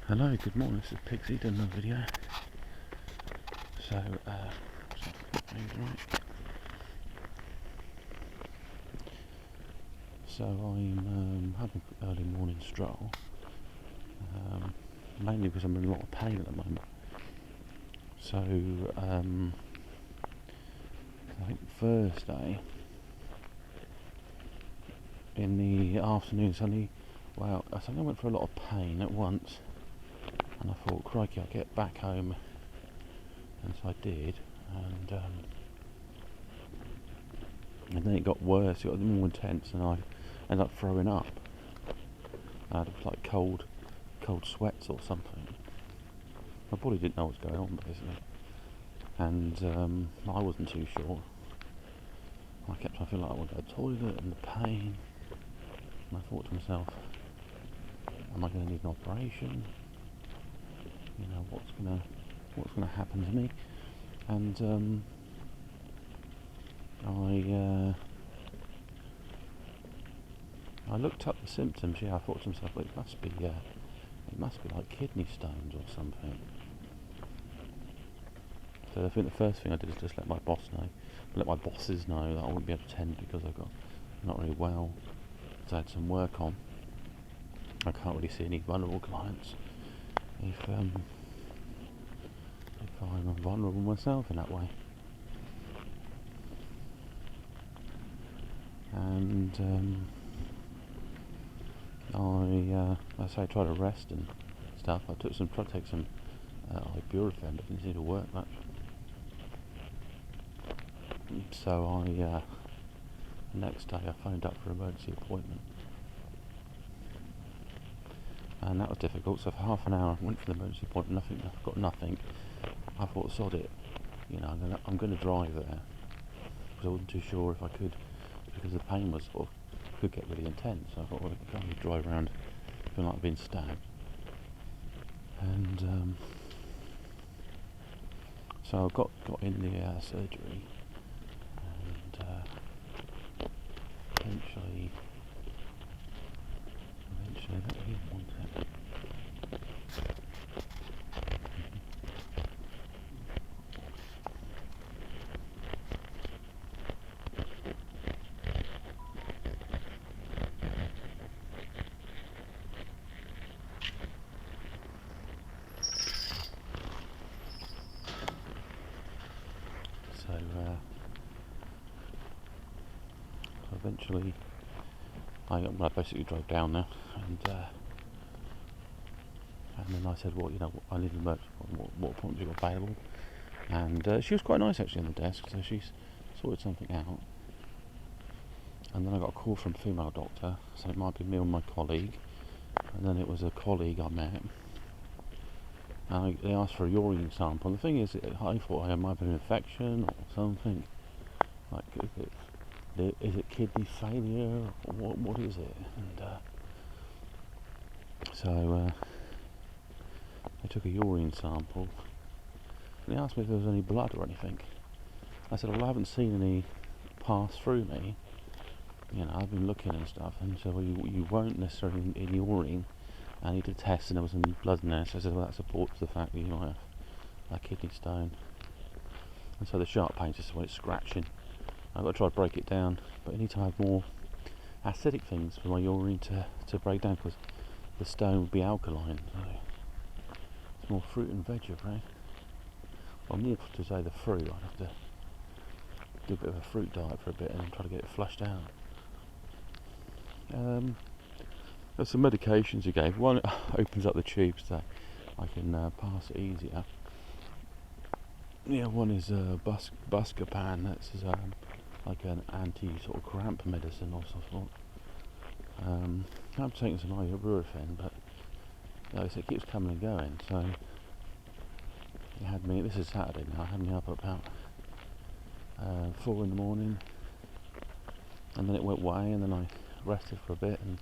Hello, good morning, this is Pixie doing another video. So, So I'm having an early morning stroll, mainly because I'm in a lot of pain at the moment. So, I think Thursday, in the afternoon, I suddenly went for a lot of pain at once, and I thought, crikey, I'll get back home, and so I did, and then it got worse, it got more intense, and I ended up throwing up. I had like cold sweats or something. My body didn't know what was going on, basically, and I wasn't too sure. I kept on feeling like I wanted to go to the toilet and the pain, and I thought to myself, am I going to need an operation? You know, what's going to happen to me? And I looked up the symptoms. Yeah, I thought to myself, well, it must be like kidney stones or something. So I think the first thing I did is just let my bosses know that I wouldn't be able to attend because I'm not really well. So I had some work on. I can't really see any vulnerable clients if I'm vulnerable myself in that way. And I tried to rest and stuff. I tried to take some ibuprofen, but it didn't seem to work much. So the next day I phoned up for an emergency appointment, and that was difficult. So for half an hour I went for the emergency appointment. I got nothing. I thought, sod it, you know, I'm going to drive there, because I wasn't too sure if I could, because the pain was could get really intense. So I thought, well, I can't really drive around feeling like I've been stabbed. And so I got in the surgery, and eventually that he wanted. So eventually I basically drove down there, and then I said, well, you know, I need an emergency appointment. What appointments you got available? And she was quite nice actually on the desk, so she sorted something out. And then I got a call from a female doctor, so it might be me or my colleague. And then it was a colleague I met. And they asked for a urine sample. And the thing is, I thought I might have an infection or something. Like, is it kidney failure? Or what is it? And so they took a urine sample. And they asked me if there was any blood or anything. I said, well, I haven't seen any pass through me. You know, I've been looking and stuff. And so, well, you won't necessarily in urine. I need to test, and there was some blood in there. So I said, well, that supports the fact that you might have a kidney stone. And so the sharp pain just when it's scratching. I've got to try to break it down, but I need to have more acidic things for my urine to break down, because the stone would be alkaline. So it's more fruit and veg, right? Well, I'm near to say the fruit. I'd have to do a bit of a fruit diet for a bit and then try to get it flushed out. There's some medications he gave. One opens up the tubes so I can pass it easier. Yeah, one is Buscopan. That's like an anti sort of cramp medicine or something. I'm taking some ibuprofen, but it keeps coming and going. So it had me. This is Saturday now. It had me up at about 4 in the morning, and then it went away, and then I rested for a bit, and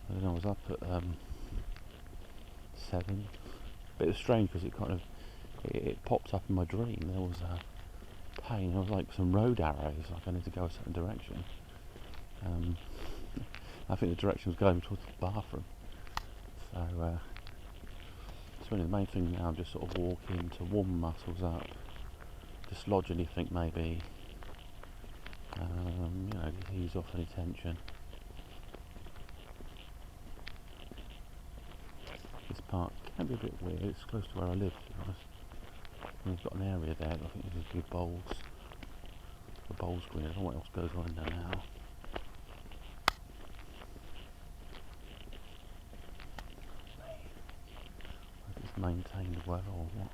then I was up at 7. But it was strange because it popped up in my dream. There was pain. There was like some road arrows, like I need to go a certain direction. I think the direction was going towards the bathroom. So So the main thing now, I'm just sort of walking to warm my muscles up, dislodge anything maybe, ease off any tension. This park can be a bit weird, it's close to where I live, to be honest. And we've got an area there, I think there's a good bowls green, I don't know what else goes on in there now. If it's maintained well or what.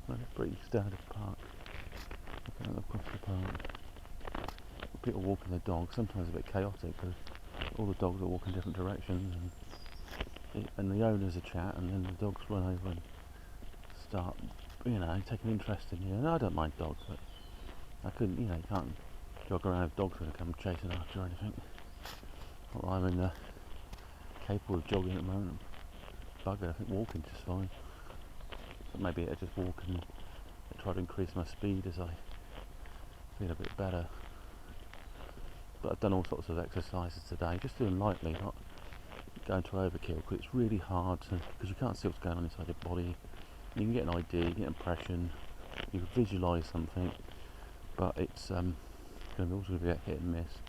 Well, it's a pretty standard park. Looking across the park. People walking their dogs, sometimes a bit chaotic because all the dogs are walking different directions and the owners are chat and then the dogs run over and start, taking interest in you. And I don't mind dogs, but I couldn't, you can't jog around if dogs are going to come chasing after you or anything. Not like I'm capable of jogging at the moment. Bugger, I think walking's just fine. But maybe I just walk and try to increase my speed as I feel a bit better. But I've done all sorts of exercises today, just doing lightly, not going to overkill, because it's really hard because you can't see what's going on inside your body. You can get an idea, you get an impression, you can visualise something, but it's going to be also get hit and miss.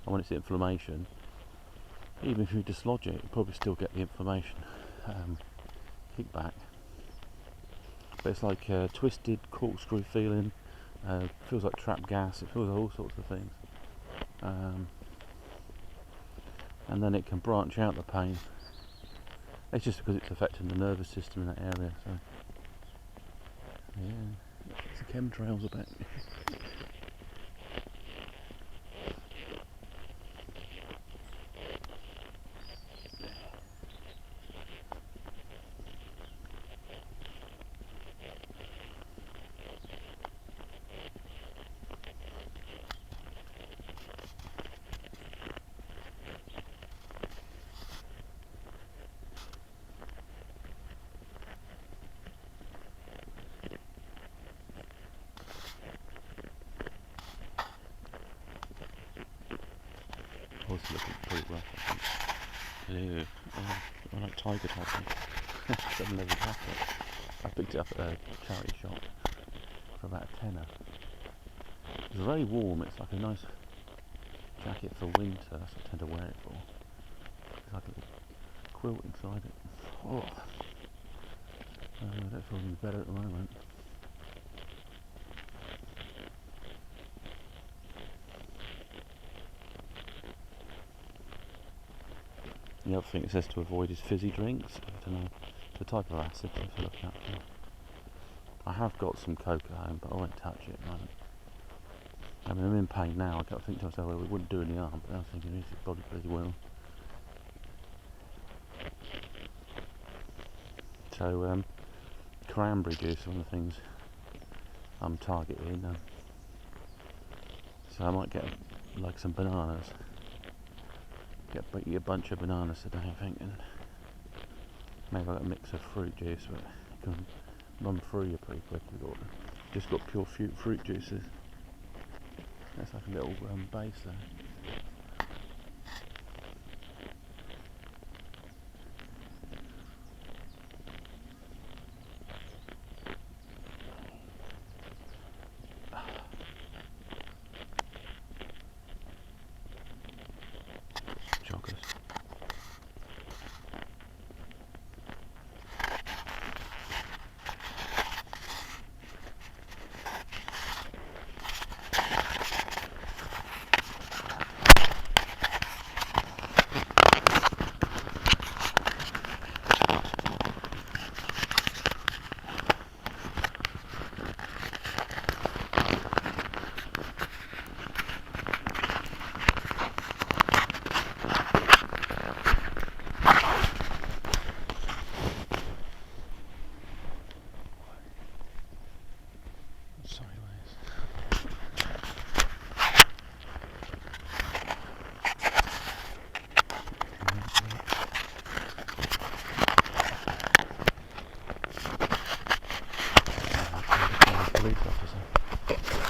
And when it's inflammation, even if you dislodge it, you probably still get the inflammation kickback. But it's like twisted corkscrew feeling, feels like trapped gas, it feels like all sorts of things. And then it can branch out the pain. It's just because it's affecting the nervous system in that area. So yeah, it's the chemtrails a bit. Horse looking pretty rough, I think. Ew. I like tiger topping. I've never had it. I picked it up at a charity shop for about a tenner. It's very warm, it's like a nice jacket for winter, that's what I tend to wear it for. There's like a little quilt inside it. Oh. I don't feel any better at the moment. The other thing it says to avoid is fizzy drinks. I don't know the type of acid to look out for. I have got some coke at home, but I won't touch it. I mean, I'm in pain now. I think to myself, well, it wouldn't do any harm, but I was thinking, it probably bloody well. So, cranberry juice is one of the things I'm targeting. So I might get like some bananas. Eat a bunch of bananas today, I think, and maybe I'll get a mix of fruit juice, but it can run through you pretty quick. Just got pure fruit juices. That's like a little base there. Joggers. Police officer.